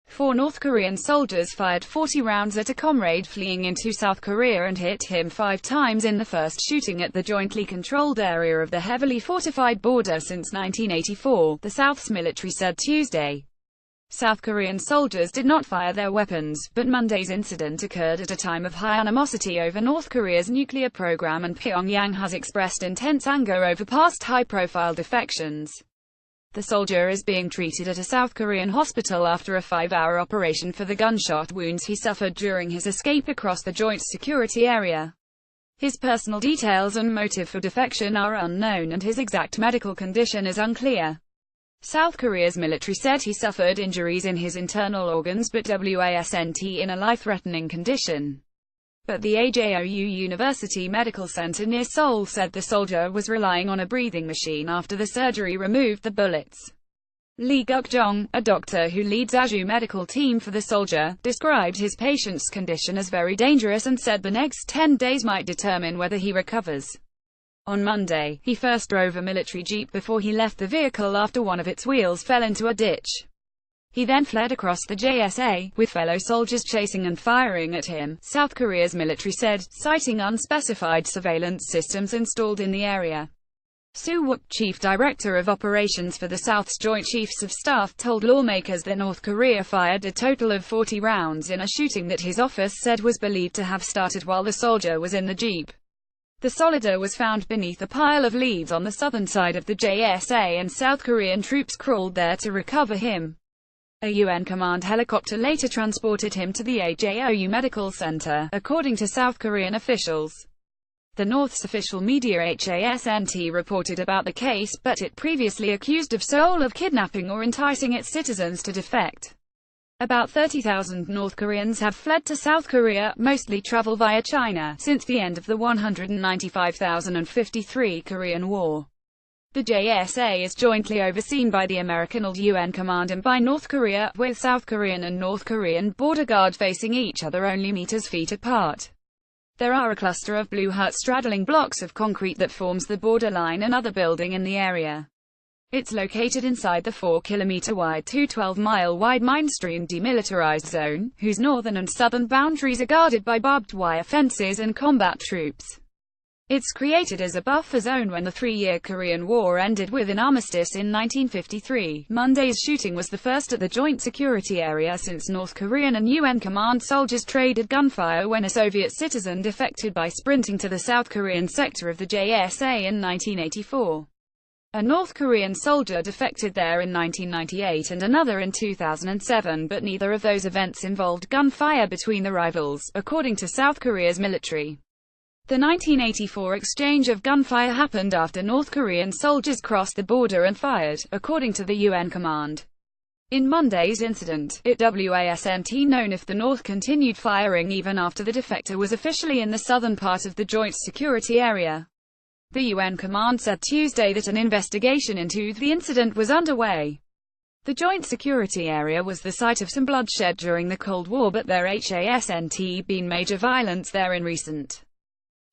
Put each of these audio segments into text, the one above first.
4 North Korean soldiers fired 40 rounds at a comrade fleeing into South Korea and hit him 5 times in the first shooting at the jointly controlled area of the heavily fortified border since 1984, the South's military said Tuesday. South Korean soldiers did not fire their weapons, but Monday's incident occurred at a time of high animosity over North Korea's nuclear program, and Pyongyang has expressed intense anger over past high-profile defections. The soldier is being treated at a South Korean hospital after a 5-hour operation for the gunshot wounds he suffered during his escape across the joint security area. His personal details and motive for defection are unknown, and his exact medical condition is unclear. South Korea's military said he suffered injuries in his internal organs but wasn't in a life-threatening condition. But the Ajoou University Medical Center near Seoul said the soldier was relying on a breathing machine after the surgery removed the bullets. Lee Guk-jong, a doctor who leads Ajoou medical team for the soldier, described his patient's condition as very dangerous and said the next 10 days might determine whether he recovers. On Monday, he first drove a military jeep before he left the vehicle after one of its wheels fell into a ditch. He then fled across the JSA, with fellow soldiers chasing and firing at him, South Korea's military said, citing unspecified surveillance systems installed in the area. Soo Wook, chief director of operations for the South's Joint Chiefs of Staff, told lawmakers that North Korea fired a total of 40 rounds in a shooting that his office said was believed to have started while the soldier was in the jeep. The soldier was found beneath a pile of leaves on the southern side of the JSA, and South Korean troops crawled there to recover him. A UN command helicopter later transported him to the Ajoou Medical Center, according to South Korean officials. The North's official media HASNT reported about the case, but it previously accused of Seoul of kidnapping or enticing its citizens to defect. About 30,000 North Koreans have fled to South Korea, mostly travel via China, since the end of the 195,053 Korean War. The JSA is jointly overseen by the American-led UN Command and by North Korea, with South Korean and North Korean border guard facing each other only feet apart. There are a cluster of blue huts straddling blocks of concrete that forms the borderline and other building in the area. It's located inside the 4-kilometer-wide, 212-mile-wide Mindstream demilitarized zone, whose northern and southern boundaries are guarded by barbed wire fences and combat troops. It's created as a buffer zone when the 3-year Korean War ended with an armistice in 1953. Monday's shooting was the first at the joint security area since North Korean and UN command soldiers traded gunfire when a Soviet citizen defected by sprinting to the South Korean sector of the JSA in 1984. A North Korean soldier defected there in 1998 and another in 2007, but neither of those events involved gunfire between the rivals, according to South Korea's military. The 1984 exchange of gunfire happened after North Korean soldiers crossed the border and fired, according to the UN command. In Monday's incident, it wasn't known if the North continued firing even after the defector was officially in the southern part of the joint security area. The UN command said Tuesday that an investigation into the incident was underway. The joint security area was the site of some bloodshed during the Cold War, but there hasn't been major violence there in recent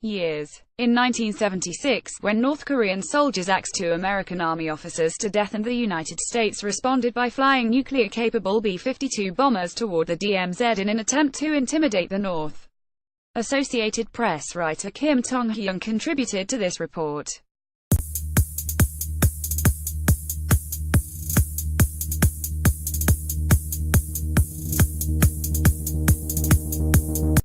years. In 1976, when North Korean soldiers axed 2 American Army officers to death and the United States responded by flying nuclear-capable B-52 bombers toward the DMZ in an attempt to intimidate the North. Associated Press writer Kim Tong-hyun contributed to this report.